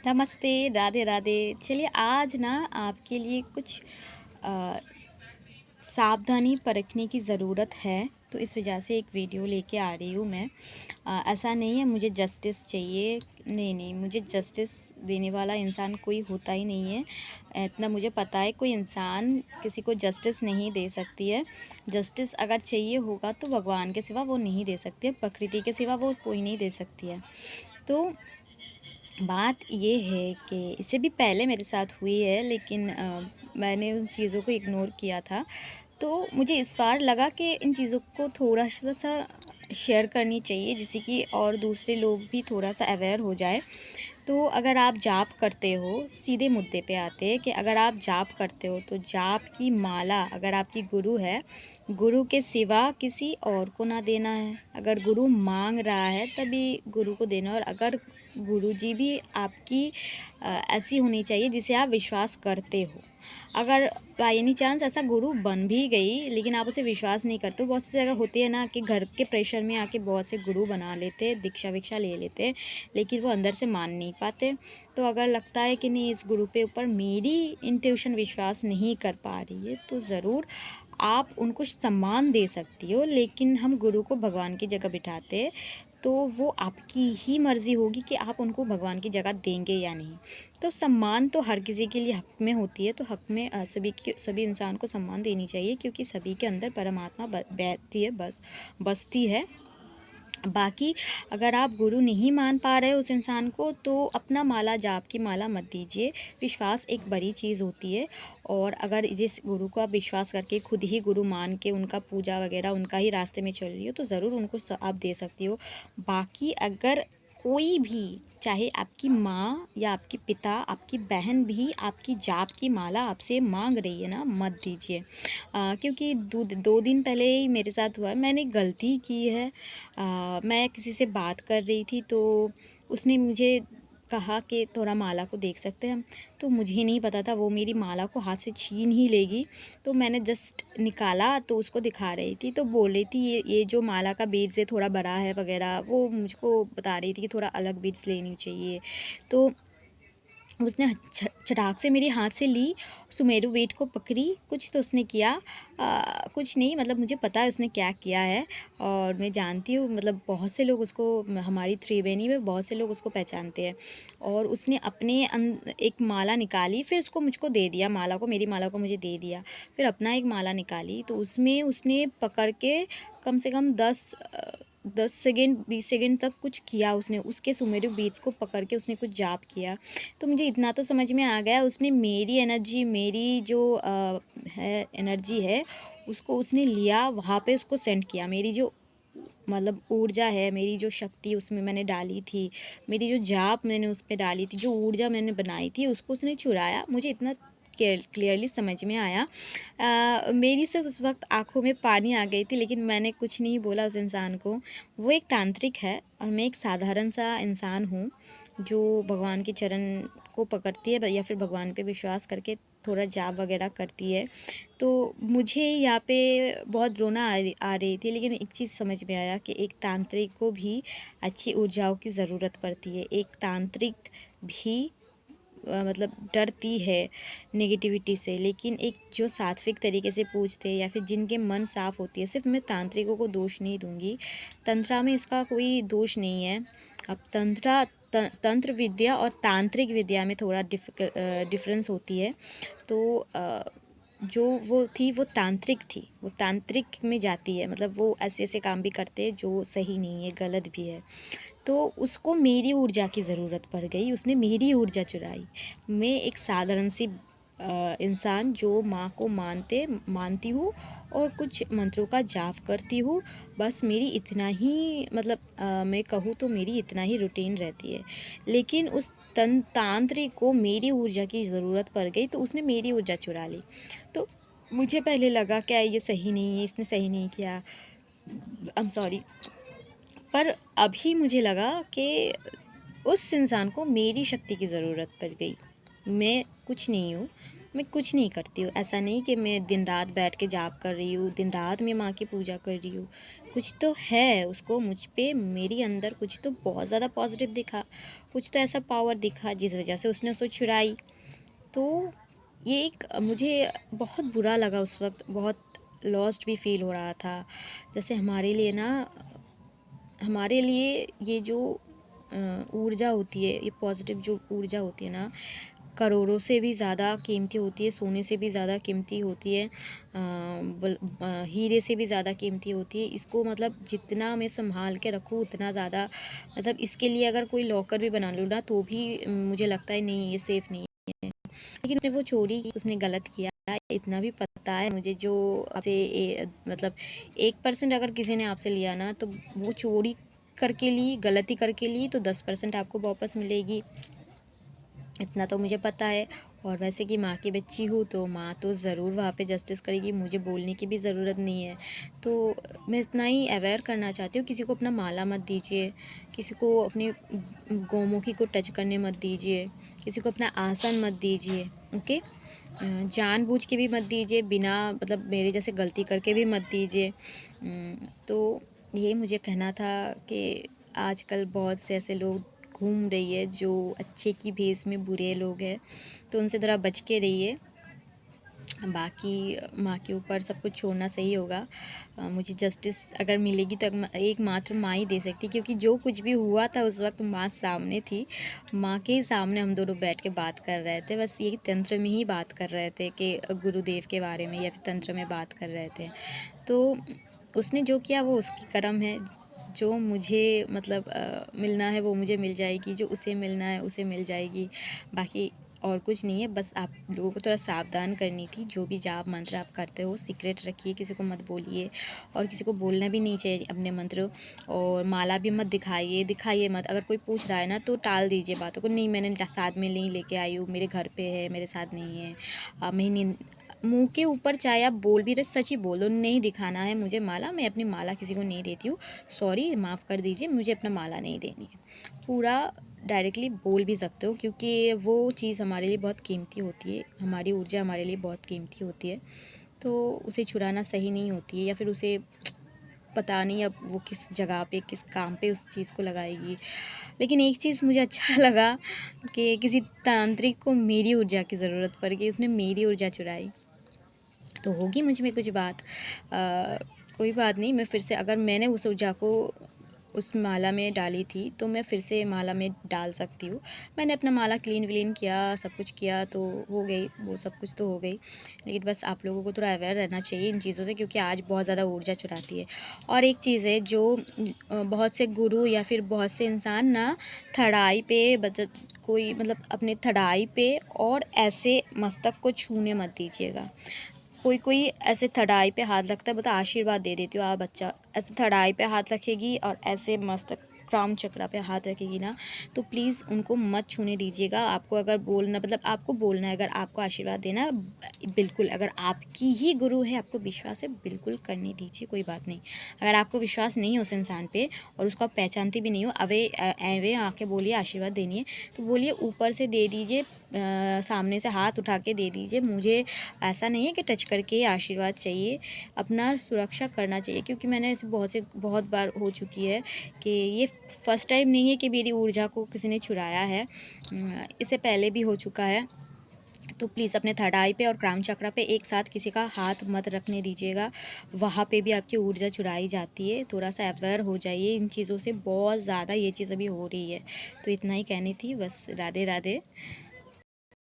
नमस्ते, राधे राधे। चलिए आज ना आपके लिए कुछ अ, सावधानी बरतने की ज़रूरत है, तो इस वजह से एक वीडियो लेके आ रही हूँ मैं। ऐसा नहीं है मुझे जस्टिस चाहिए, नहीं, मुझे जस्टिस देने वाला इंसान कोई होता ही नहीं है। इतना मुझे पता है, कोई इंसान किसी को जस्टिस नहीं दे सकती है। जस्टिस अगर चाहिए होगा तो भगवान के सिवा वो नहीं दे सकती है, प्रकृति के सिवा वो कोई नहीं दे सकती है। तो बात ये है कि इससे भी पहले मेरे साथ हुई है, लेकिन मैंने उन चीज़ों को इग्नोर किया था। तो मुझे इस बार लगा कि इन चीज़ों को थोड़ा-सा शेयर करनी चाहिए, जिससे कि और दूसरे लोग भी थोड़ा-सा अवेयर हो जाए। तो अगर आप जाप करते हो, सीधे मुद्दे पे आते हैं कि अगर आप जाप करते हो तो जाप की माला अगर आपकी गुरु है, गुरु के सिवा किसी और को ना देना है। अगर गुरु माँग रहा है तभी गुरु को देना है, और अगर गुरुजी भी आपकी ऐसी होनी चाहिए जिसे आप विश्वास करते हो। अगर बाय एनी चांस ऐसा गुरु बन भी गई लेकिन आप उसे विश्वास नहीं करते हो, बहुत सी जगह होती है ना कि घर के प्रेशर में आके बहुत से गुरु बना लेते, दीक्षा-वीक्षा ले लेते, लेकिन वो अंदर से मान नहीं पाते। तो अगर लगता है कि नहीं, इस गुरु पे ऊपर मेरी इंट्यूशन विश्वास नहीं कर पा रही है, तो ज़रूर आप उनको सम्मान दे सकती हो, लेकिन हम गुरु को भगवान की जगह बिठाते हैं, तो वो आपकी ही मर्ज़ी होगी कि आप उनको भगवान की जगह देंगे या नहीं। तो सम्मान तो हर किसी के लिए हक़ में होती है, तो हक़ में सभी इंसान को सम्मान देनी चाहिए, क्योंकि सभी के अंदर परमात्मा बैठती है, बसती है। बाकी अगर आप गुरु नहीं मान पा रहे हो उस इंसान को, तो अपना माला जाप की माला मत दीजिए। विश्वास एक बड़ी चीज़ होती है, और अगर जिस गुरु को आप विश्वास करके खुद ही गुरु मान के उनका पूजा वगैरह उनका ही रास्ते में चल रही हो, तो ज़रूर उनको आप दे सकती हो। बाकी अगर कोई भी, चाहे आपकी माँ या आपके पिता, आपकी बहन भी आपकी जाप की माला आपसे मांग रही है ना, मत दीजिए। क्योंकि 2 दिन पहले ही मेरे साथ हुआ है, मैंने गलती की है। मैं किसी से बात कर रही थी, तो उसने मुझे कहा कि थोड़ा माला को देख सकते हैं हम। तो मुझे नहीं पता था वो मेरी माला को हाथ से छीन ही लेगी। तो मैंने जस्ट निकाला तो उसको दिखा रही थी, तो बोल रही थी ये जो माला का बीड्स है थोड़ा बड़ा है वगैरह, वो मुझको बता रही थी कि थोड़ा अलग बीड्स लेनी चाहिए। तो उसने चटाक से मेरे हाथ से ली, सुमेरु बेट को पकड़ी, कुछ तो उसने किया। कुछ नहीं, मतलब मुझे पता है उसने क्या किया है, और मैं जानती हूँ, मतलब बहुत से लोग उसको, हमारी त्रिवेणी में बहुत से लोग उसको पहचानते हैं। और उसने अपने एक माला निकाली, फिर उसको मुझको दे दिया, माला को, मेरी माला को मुझे दे दिया। फिर अपना एक माला निकाली, तो उसमें उसने पकड़ के कम से कम 10 सेकंड 20 सेकंड तक कुछ किया उसने, उसके सुमेरु बीट्स को पकड़ के उसने कुछ जाप किया। तो मुझे इतना तो समझ में आ गया, उसने मेरी एनर्जी, मेरी जो है एनर्जी है, उसको उसने लिया, वहाँ पे उसको सेंड किया। मेरी जो, मतलब ऊर्जा है, मेरी जो शक्ति उसमें मैंने डाली थी, मेरी जो जाप मैंने उस पे डाली थी, जो ऊर्जा मैंने बनाई थी, उसको उसने चुराया। मुझे इतना क्लियरली समझ में आया। मेरी सिर्फ उस वक्त आंखों में पानी आ गई थी, लेकिन मैंने कुछ नहीं बोला उस इंसान को। वो एक तांत्रिक है और मैं एक साधारण सा इंसान हूँ, जो भगवान के चरण को पकड़ती है या फिर भगवान पे विश्वास करके थोड़ा जाप वगैरह करती है। तो मुझे यहाँ पे बहुत रोना आ रही थी, लेकिन एक चीज़ समझ में आया कि एक तांत्रिक को भी अच्छी ऊर्जाओं की ज़रूरत पड़ती है। एक तांत्रिक भी मतलब डरती है नेगेटिविटी से, लेकिन एक जो सात्विक तरीके से पूजते हैं या फिर जिनके मन साफ़ होती है, सिर्फ मैं तांत्रिकों को दोष नहीं दूंगी, तंत्रा में इसका कोई दोष नहीं है। अब तंत्र विद्या और तांत्रिक विद्या में थोड़ा डिफरेंस होती है। तो जो वो थी वो तांत्रिक थी, वो तांत्रिक में जाती है, मतलब वो ऐसे ऐसे काम भी करते हैं जो सही नहीं है, गलत भी है। तो उसको मेरी ऊर्जा की ज़रूरत पड़ गई, उसने मेरी ऊर्जा चुराई। मैं एक साधारण सी इंसान जो माँ को मानती हूँ और कुछ मंत्रों का जाप करती हूँ, बस मेरी इतना ही, मतलब मैं कहूँ तो मेरी इतना ही रूटीन रहती है। लेकिन उस तांत्रिक को मेरी ऊर्जा की ज़रूरत पड़ गई, तो उसने मेरी ऊर्जा चुरा ली। तो मुझे पहले लगा क्या ये सही नहीं है, इसने सही नहीं किया, आई एम सॉरी। पर अभी मुझे लगा कि उस इंसान को मेरी शक्ति की ज़रूरत पड़ गई। मैं कुछ नहीं हूँ, मैं कुछ नहीं करती हूँ। ऐसा नहीं कि मैं दिन रात बैठ के जाप कर रही हूँ, दिन रात मैं माँ की पूजा कर रही हूँ। कुछ तो है उसको मुझ पे, मेरे अंदर कुछ तो बहुत ज़्यादा पॉज़िटिव दिखा, कुछ तो ऐसा पावर दिखा जिस वज़ह से उसने उसको छुड़ाई। तो ये एक मुझे बहुत बुरा लगा उस वक़्त, बहुत लॉस्ट भी फ़ील हो रहा था। जैसे हमारे लिए ये जो ऊर्जा होती है, ये पॉज़िटिव जो ऊर्जा होती है ना, करोड़ों से भी ज़्यादा कीमती होती है, सोने से भी ज़्यादा कीमती होती है, हीरे से भी ज़्यादा कीमती होती है। इसको मतलब जितना मैं सँभाल के रखूँ उतना ज़्यादा, मतलब इसके लिए अगर कोई लॉकर भी बना लूँ ना तो भी मुझे लगता है नहीं, ये सेफ़ नहीं है। लेकिन उसने वो चोरी की, उसने गलत किया, इतना भी पता है मुझे। जो आपसे मतलब 1% अगर किसी ने आपसे लिया ना, तो वो चोरी करके ली, गलती करके ली, तो 10% आपको वापस मिलेगी, इतना तो मुझे पता है। और वैसे कि माँ की बच्ची हूँ तो माँ तो ज़रूर वहाँ पे जस्टिस करेगी, मुझे बोलने की भी ज़रूरत नहीं है। तो मैं इतना ही अवेयर करना चाहती हूँ, किसी को अपना माला मत दीजिए, किसी को अपनी गौमुखी को टच करने मत दीजिए, किसी को अपना आसन मत दीजिए, ओके। जानबूझ के भी मत दीजिए, बिना मतलब मेरे जैसे गलती करके भी मत दीजिए। तो यही मुझे कहना था कि आजकल बहुत से ऐसे लोग घूम रही है जो अच्छे की भेष में बुरे लोग हैं, तो उनसे ज़रा बच के रहिए। बाकी माँ के ऊपर सब कुछ छोड़ना सही होगा। मुझे जस्टिस अगर मिलेगी तो एकमात्र माँ ही दे सकती है, क्योंकि जो कुछ भी हुआ था उस वक्त माँ सामने थी। माँ के ही सामने हम दोनों बैठ के बात कर रहे थे, बस ये तंत्र में ही बात कर रहे थे कि गुरुदेव के बारे में, या फिर तंत्र में बात कर रहे थे। तो उसने जो किया वो उसकी कर्म है। जो मुझे मतलब मिलना है वो मुझे मिल जाएगी, जो उसे मिलना है उसे मिल जाएगी। बाकी और कुछ नहीं है, बस आप लोगों को थोड़ा सावधान करनी थी। जो भी जाप मंत्र आप करते हो सीक्रेट रखिए, किसी को मत बोलिए, और किसी को बोलना भी नहीं चाहिए अपने मंत्र। और माला भी मत दिखाइए मत। अगर कोई पूछ रहा है ना तो टाल दीजिए बातों को, नहीं मैंने साथ में नहीं लेके आई हूँ, मेरे घर पे है, मेरे साथ नहीं है। मैं नहीं, मुँह के ऊपर चाहे आप बोल भी रहे, सच ही बोल दो, नहीं दिखाना है मुझे माला, मैं अपनी माला किसी को नहीं देती हूँ, सॉरी माफ़ कर दीजिए, मुझे अपना माला नहीं देनी है। पूरा डायरेक्टली बोल भी सकते हो, क्योंकि वो चीज़ हमारे लिए बहुत कीमती होती है, हमारी ऊर्जा हमारे लिए बहुत कीमती होती है। तो उसे चुराना सही नहीं होती है, या फिर उसे पता नहीं अब वो किस जगह पे, किस काम पे उस चीज़ को लगाएगी। लेकिन एक चीज़ मुझे अच्छा लगा कि किसी तांत्रिक को मेरी ऊर्जा की ज़रूरत पड़ गई, उसने मेरी ऊर्जा चुराई। तो होगी मुझ में कुछ बात, कोई बात नहीं, मैं फिर से, अगर मैंने उस ऊर्जा को उस माला में डाली थी तो मैं फिर से माला में डाल सकती हूँ। मैंने अपना माला क्लीन विलीन किया, सब कुछ किया, तो हो गई, वो सब कुछ तो हो गई। लेकिन बस आप लोगों को थोड़ा अवेयर रहना चाहिए इन चीज़ों से, क्योंकि आज बहुत ज़्यादा ऊर्जा चुराती है। और एक चीज़ है जो बहुत से गुरु या फिर बहुत से इंसान ना थड़ाई पे कोई मतलब अपने थड़ाई पे और ऐसे मस्तक को छूने मत दीजिएगा। कोई ऐसे थड़ाई पे हाथ रखता है, बता आशीर्वाद दे देती हो आप बच्चा, ऐसे थड़ाई पे हाथ रखेगी और ऐसे मस्त क्राउन चक्रा पे हाथ रखेगी ना, तो प्लीज़ उनको मत छूने दीजिएगा। आपको अगर बोलना, मतलब आपको बोलना है, अगर आपको आशीर्वाद देना है, बिल्कुल, अगर आपकी ही गुरु है, आपको विश्वास है, बिल्कुल करने दीजिए, कोई बात नहीं। अगर आपको विश्वास नहीं है उस इंसान पे और उसको आप पहचानती भी नहीं हो, एवे आके बोलिए आशीर्वाद देनी है तो बोलिए ऊपर से दे दीजिए, सामने से हाथ उठा के दे दीजिए। मुझे ऐसा नहीं है कि टच करके ही आशीर्वाद चाहिए, अपना सुरक्षा करना चाहिए, क्योंकि मैंने ऐसे बहुत बार हो चुकी है कि ये फर्स्ट टाइम नहीं है कि मेरी ऊर्जा को किसी ने चुराया है, इससे पहले भी हो चुका है। तो प्लीज़ अपने थर्ड आई पे और क्राउन चक्रा पे एक साथ किसी का हाथ मत रखने दीजिएगा, वहाँ पे भी आपकी ऊर्जा चुराई जाती है। थोड़ा सा अवेयर हो जाइए इन चीज़ों से, बहुत ज़्यादा ये चीज़ अभी हो रही है। तो इतना ही कहनी थी बस। राधे राधे।